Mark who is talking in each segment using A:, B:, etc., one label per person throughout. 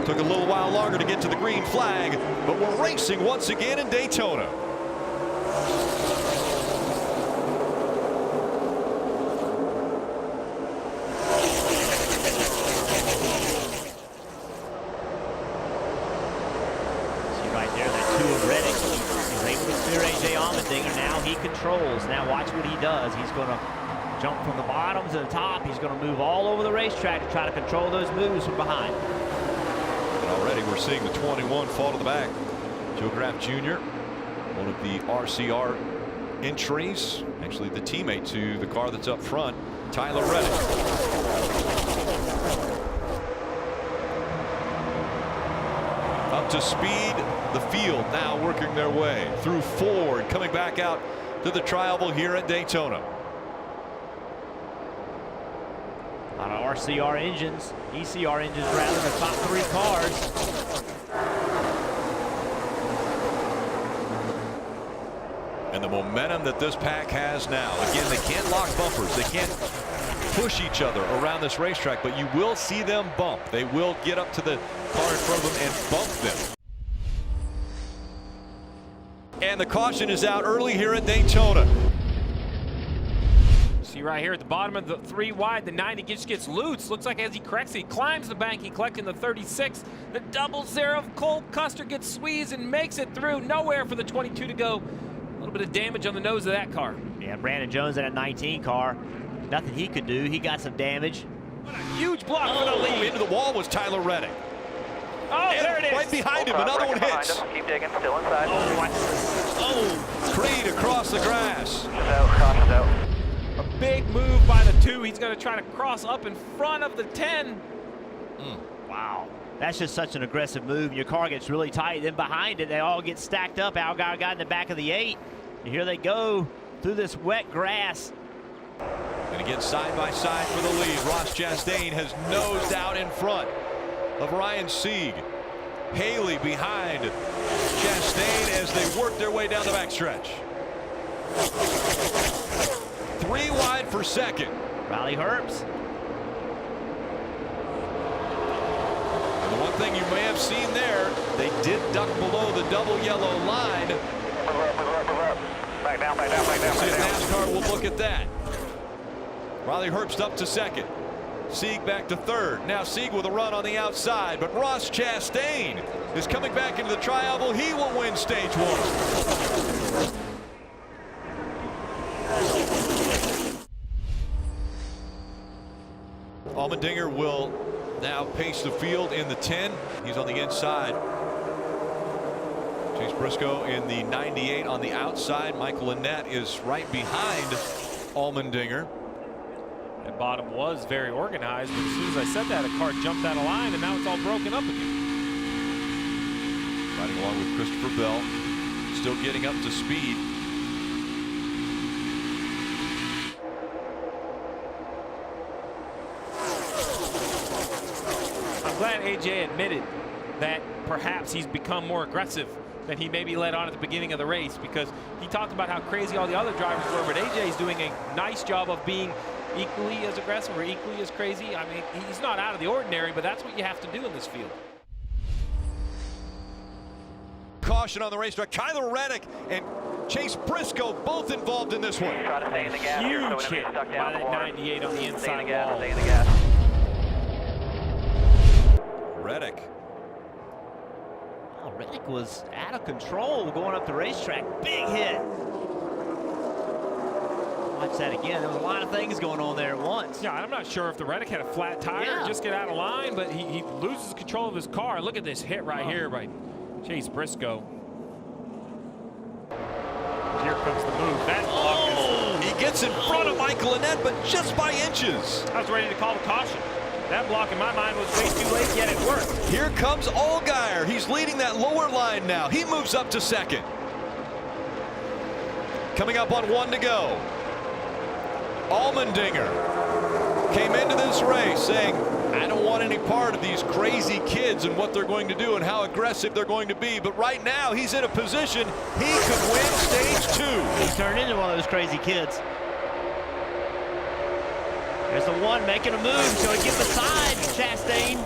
A: Took a little while longer to get to the green flag, but we're racing once again in Daytona.
B: Right there, the two of Reddick. He's able to clear A.J. Allmendinger. Now he controls. Now watch what he does. He's going to jump from the bottom to the top. He's going to move all over the racetrack to try to control those moves from behind.
A: And already we're seeing the 21 fall to the back. Joe Graff Jr., one of the RCR entries, actually the teammate to the car that's up front, Tyler Reddick. Up to speed, the field now working their way through Ford, coming back out to the tri-oval here at Daytona.
B: A lot of RCR engines, ECR engines rather, the top three cars.
A: And the momentum that this pack has now. Again, they can't lock bumpers. They can't push each other around this racetrack, but you will see them bump. They will get up to the car in front of them and bump them. And the caution is out early here at Daytona.
C: See right here at the bottom of the 3 wide, the 90 just gets loose. Looks like as he corrects it, he climbs the bank, he collecting the 36. The double zero of Cole Custer gets squeezed and makes it through. Nowhere for the 22 to go. A little bit of damage on the nose of that car.
B: Yeah, Brandon Jones in a 19 car. Nothing he could do. He got some damage.
C: What a huge block for the lead.
A: Into the wall was Tyler Reddick.
C: Oh,
A: and
C: there it is.
A: Right behind him, another one hits.
D: Keep digging, still inside.
A: Oh, Creed across the grass.
D: Caution's out.
C: A big move by the 2. He's going to try to cross up in front of the 10.
B: Wow. That's just such an aggressive move. Your car gets really tight. Then behind it, they all get stacked up. Allgaier got in the back of the 8. And here they go through this wet grass.
A: And again, side by side for the lead. Ross Chastain has nosed out in front of Ryan Sieg. Haley behind Chastain as they work their way down the backstretch. 3 wide for second.
B: Riley Herbst.
A: And the one thing you may have seen there, they did duck below the double yellow line.
D: Back down, back down, back down,
A: See
D: back
A: if
D: down.
A: NASCAR will look at that. Riley Herbst up to second. Sieg back to third. Now Sieg with a run on the outside, but Ross Chastain is coming back into the tri-oval. He will win stage 1. Allmendinger will now pace the field in the 10. He's on the inside. Chase Briscoe in the 98 on the outside. Michael Annett is right behind Allmendinger.
C: That bottom was very organized, but as soon as I said that, a car jumped out of line, and now it's all broken up again.
A: Riding along with Christopher Bell, still getting up to speed.
C: I'm glad AJ admitted that perhaps he's become more aggressive than he maybe let on at the beginning of the race, because he talked about how crazy all the other drivers were, but AJ is doing a nice job of being equally as aggressive or equally as crazy. I mean, he's not out of the ordinary, but that's what you have to do in this field.
A: Caution on the racetrack. Tyler Reddick and Chase Briscoe both involved in this one.
D: Try to stay in the gas here, so we
C: Huge
D: don't
C: hit
D: get stuck
C: by
D: down the
C: that
D: water.
C: 98 on the
D: Stay in
C: inside
D: the gas,
C: wall.
D: stay in the gas.
A: Reddick.
B: Oh, Reddick was out of control going up the racetrack. Big hit. Watch that again. There was a lot of things going on there at once.
C: Yeah, I'm not sure if the Reddick had a flat tire or just get out of line, but he loses control of his car. Look at this hit right here by Chase Briscoe. Here comes the move. That block is...
A: He gets in front of Michael Annett, but just by inches.
C: I was ready to call the caution. That block in my mind was way too late, yet it worked.
A: Here comes Allgaier. He's leading that lower line now. He moves up to second. Coming up on 1 to go. Allmendinger came into this race saying, I don't want any part of these crazy kids and what they're going to do and how aggressive they're going to be. But right now, he's in a position he could win stage 2.
B: He turned into one of those crazy kids. There's the one making a move, so he gets beside Chastain.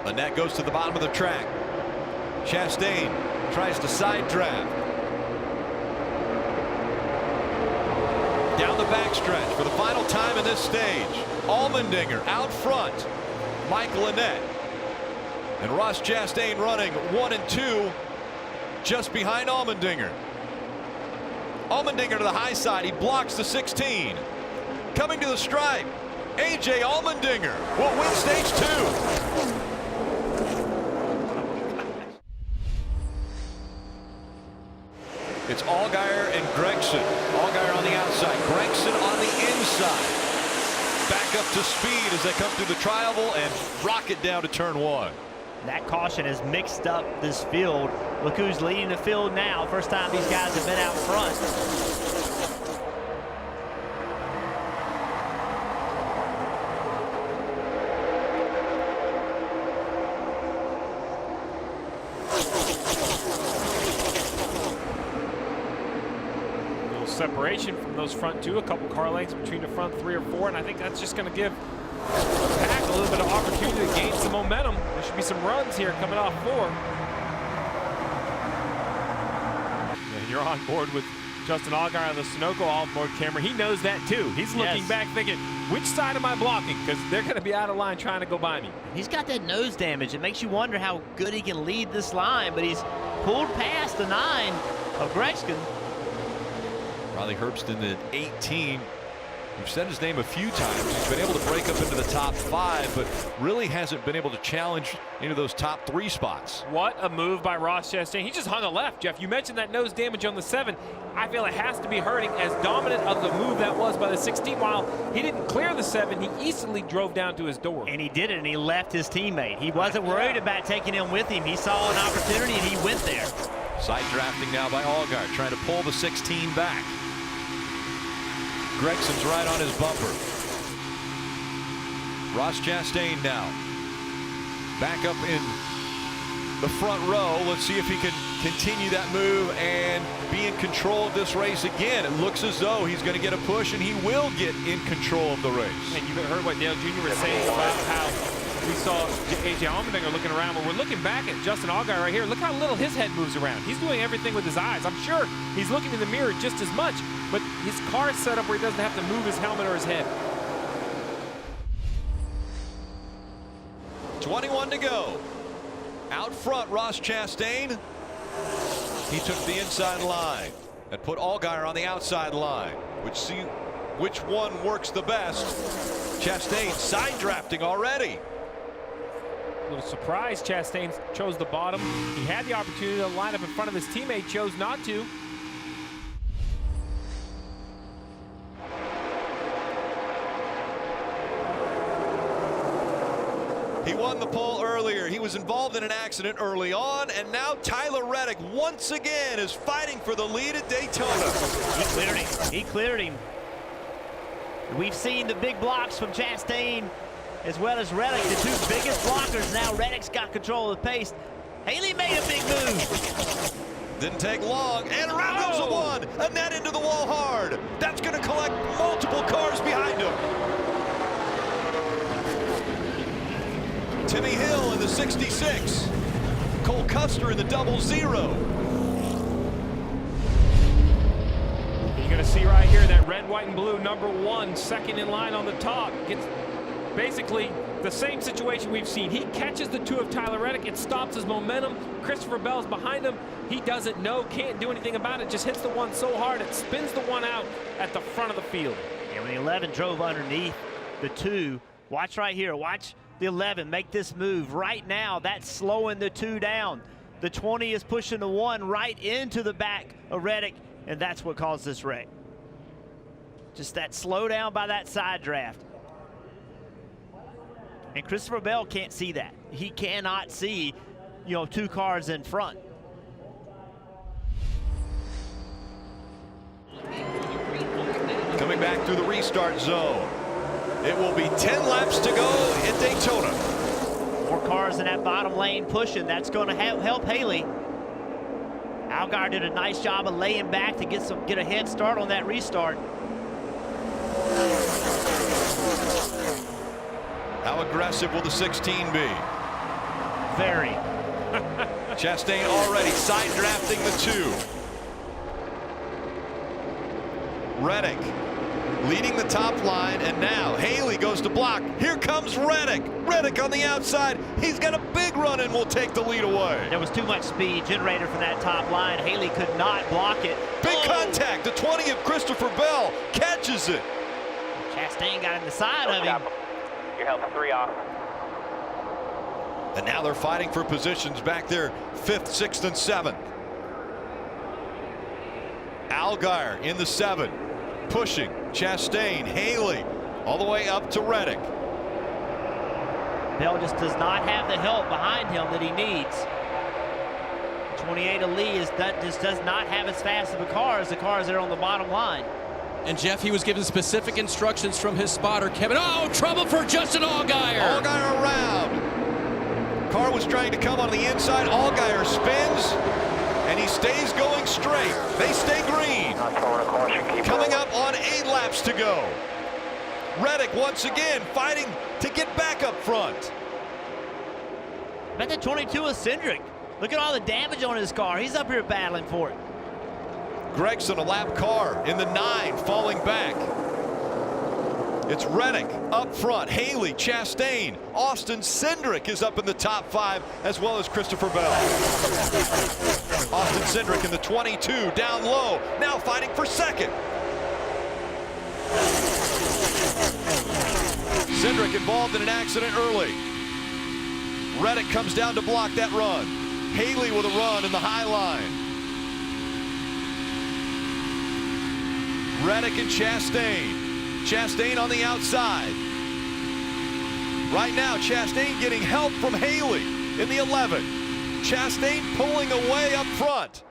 A: Annette goes to the bottom of the track. Chastain tries to side draft. Down the backstretch for the final time in this stage. Allmendinger out front. Michael Annett. And Ross Chastain running 1 and 2 just behind Allmendinger. Allmendinger to the high side. He blocks the 16. Coming to the stripe. A.J. Allmendinger will win stage 2. It's Allgaier and Gragson. Allgaier on the outside, Gragson on the inside. Back up to speed as they come through the tri-oval and rocket down to turn 1.
B: That caution has mixed up this field. Look who's leading the field now. First time these guys have been out front.
C: Separation from those front two, a couple car lengths between the front 3 or 4, and I think that's just going to give Pack a little bit of opportunity to gain some momentum. There should be some runs here coming off 4. And you're on board with Justin Allgaier on the Sunoco onboard camera. He knows that too. He's looking back thinking, which side am I blocking? Because they're going to be out of line trying to go by me.
B: He's got that nose damage. It makes you wonder how good he can lead this line, but he's pulled past the 9 of Gragson.
A: Riley Herbst at 18. We've said his name a few times. He's been able to break up into the top 5, but really hasn't been able to challenge into those top 3 spots.
C: What a move by Ross Chastain. He just hung a left, Jeff. You mentioned that nose damage on the 7. I feel it has to be hurting, as dominant of the move that was by the 16. While he didn't clear the 7, he easily drove down to his door.
B: And he did it, and he left his teammate. He wasn't worried about taking him with him. He saw an opportunity, and he went there.
A: Side drafting now by Allgaier, trying to pull the 16 back. Gregson's right on his bumper. Ross Chastain now back up in the front row. Let's see if he can continue that move and be in control of this race again. It looks as though he's going to get a push, and he will get in control of the race.
C: And you heard what Dale Jr. was saying about how we saw A.J. Allmendinger looking around, but we're looking back at Justin Allgaier right here. Look how little his head moves around. He's doing everything with his eyes. I'm sure he's looking in the mirror just as much, but his car is set up where he doesn't have to move his helmet or his head.
A: 21 to go. Out front, Ross Chastain. He took the inside line and put Allgaier on the outside line. Which one works the best? Chastain side drafting already.
C: A little surprised Chastain chose the bottom. He had the opportunity to line up in front of his teammate, chose not to.
A: He won the pole earlier. He was involved in an accident early on, and now Tyler Reddick once again is fighting for the lead at Daytona.
B: He cleared him. He cleared him. We've seen the big blocks from Chastain as well as Reddick, the 2 biggest blockers. Now Reddick's got control of the pace. Haley made a big move.
A: Didn't take long, and around goes the 1, and that into the wall hard. That's going to collect multiple cars behind him. Timmy Hill in the 66. Cole Custer in the 00.
C: You're going to see right here that red, white, and blue number 1, second in line on the top. Gets basically the same situation we've seen. He catches the 2 of Tyler Reddick. It stops his momentum. Christopher Bell's behind him. He doesn't know, can't do anything about it. Just hits the 1 so hard it spins the 1 out at the front of the field.
B: And when the 11 drove underneath the 2, watch right here. Watch the 11 make this move right now. That's slowing the 2 down. The 20 is pushing the 1 right into the back of Reddick, and that's what caused this wreck. Just that slowdown by that side draft. And Christopher Bell can't see that. He cannot see, 2 cars in front.
A: Coming back through the restart zone. It will be 10 laps to go at Daytona.
B: 4 cars in that bottom lane pushing. That's going to help Haley. Allgaier did a nice job of laying back to get a head start on that restart.
A: How aggressive will the 16 be?
B: Very.
A: Chastain already side drafting the 2. Reddick leading the top line, and now Haley goes to block. Here comes Reddick. Reddick on the outside. He's got a big run and will take the lead away.
B: There was too much speed generated from that top line. Haley could not block it.
A: Big contact. The 20 of Christopher Bell catches it.
B: Chastain got in the side of him.
D: You're held 3 off.
A: And now they're fighting for positions back there, 5th, 6th, and 7th. Allgaier in the 7, pushing Chastain, Haley, all the way up to Reddick.
B: Bell just does not have the help behind him that he needs. 28 of Lee just does not have as fast of a car as the cars that are on the bottom line.
E: And Jeff, he was given specific instructions from his spotter, Kevin. Oh, trouble for Justin Allgaier.
A: Allgaier around. Car was trying to come on the inside. Allgaier spins, and he stays going straight. They stay green. Coming up on 8 laps to go. Reddick once again fighting to get back up front.
B: Back to 22 of Cindric. Look at all the damage on his car. He's up here battling for it.
A: Gregson, a lap car in the 9, falling back. It's Reddick up front. Haley, Chastain, Austin Cindric is up in the top 5, as well as Christopher Bell. Austin Cindric in the 22, down low, now fighting for 2nd. Cindric involved in an accident early. Reddick comes down to block that run. Haley with a run in the high line. Reddick and Chastain. Chastain on the outside. Right now, Chastain getting help from Haley in the 11. Chastain pulling away up front.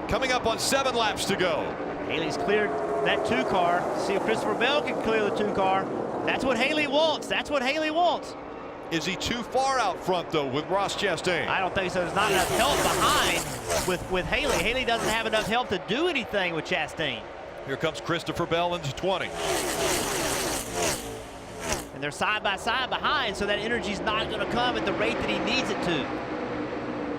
A: Coming up on 7 laps to go.
B: Haley's cleared that 2 car. See if Christopher Bell can clear the 2 car. That's what Haley wants. That's what Haley wants.
A: Is he too far out front, though, with Ross Chastain?
B: I don't think so. There's not enough help behind with Haley. Haley doesn't have enough help to do anything with Chastain.
A: Here comes Christopher Bell into 20.
B: And they're side by side behind, so that energy's not going to come at the rate that he needs it to.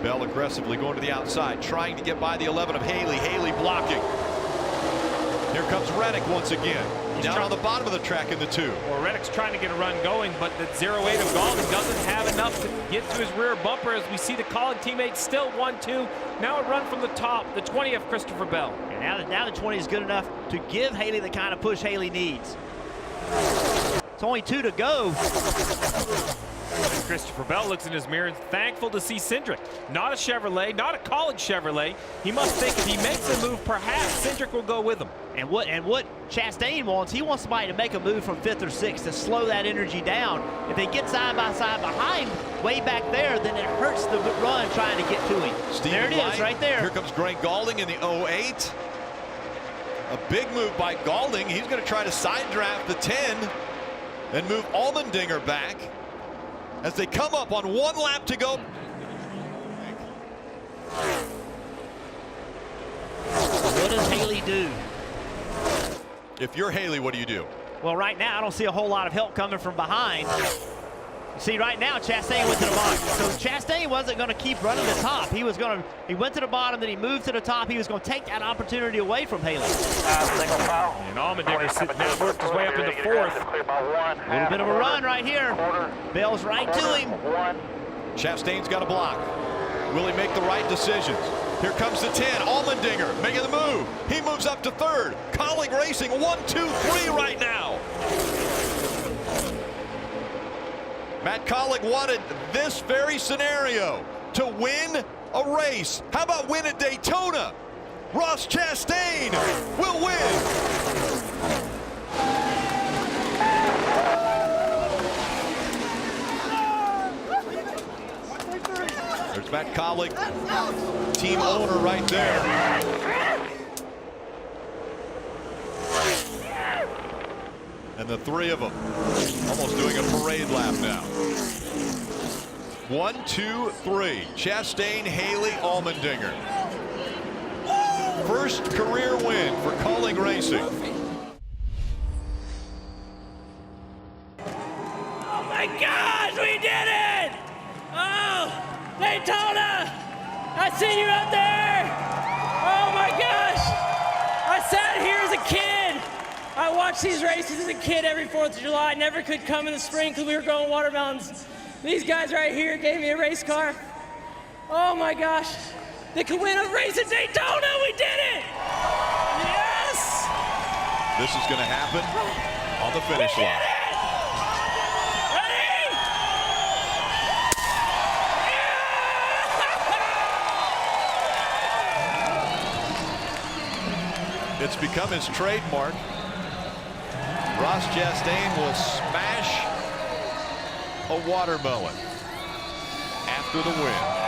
A: Bell aggressively going to the outside, trying to get by the 11 of Haley. Haley blocking. Here comes Reddick once again. Down on the bottom of the track in the 2.
C: Well, Reddick's trying to get a run going, but the 08 of Gaulding doesn't have enough to get to his rear bumper, as we see the colleague teammates still 1-2. Now a run from the top, the 20 of Christopher Bell.
B: And now the 20 is good enough to give Haley the kind of push Haley needs. It's only 2 to go.
C: Christopher Bell looks in his mirror and thankful to see Cindric. Not a Chevrolet, not a college Chevrolet. He must think if he makes a move, perhaps Cindric will go with him.
B: And what Chastain wants, he wants somebody to make a move from 5th or 6th to slow that energy down. If they get side by side behind, way back there, then it hurts the run trying to get to him. There it is, right there.
A: Here comes Greg Gaulding in the 08. A big move by Gaulding. He's going to try to side draft the 10 and move Allmendinger back as they come up on 1 lap to go.
B: What does Haley do?
A: If you're Haley, what do you do?
B: Well, right now, I don't see a whole lot of help coming from behind. See, right now, Chastain went to the bottom. So Chastain wasn't going to keep running the top. He went to the bottom, then he moved to the top. He was going to take that opportunity away from Haley.
C: And Allmendinger sitting there, worked his way up into 4th.
B: A little bit of a run right here. Bell's right to him.
A: Chastain's got a block. Will he make the right decisions? Here comes the 10, Allmendinger making the move. He moves up to 3rd. Colleague racing 1, 2, 3 right now. Matt Colleague wanted this very scenario to win a race. How about win at Daytona? Ross Chastain will win. There's Matt Colleague, team owner right there. And the 3 of them almost doing a parade lap now. 1, 2, 3. Chastain, Haley, Allmendinger. First career win for Colleague Racing.
B: Oh my gosh, we did
F: Daytona! I seen you up there! Oh my gosh! I sat here as a kid. I watched these races as a kid every 4th of July. I never could come in the spring because we were growing watermelons. These guys right here gave me a race car. Oh my gosh. They could win a race at Daytona. We did it! Yes!
A: This is going to happen on the finish line. It's become his trademark. Ross Chastain will smash a watermelon after the win.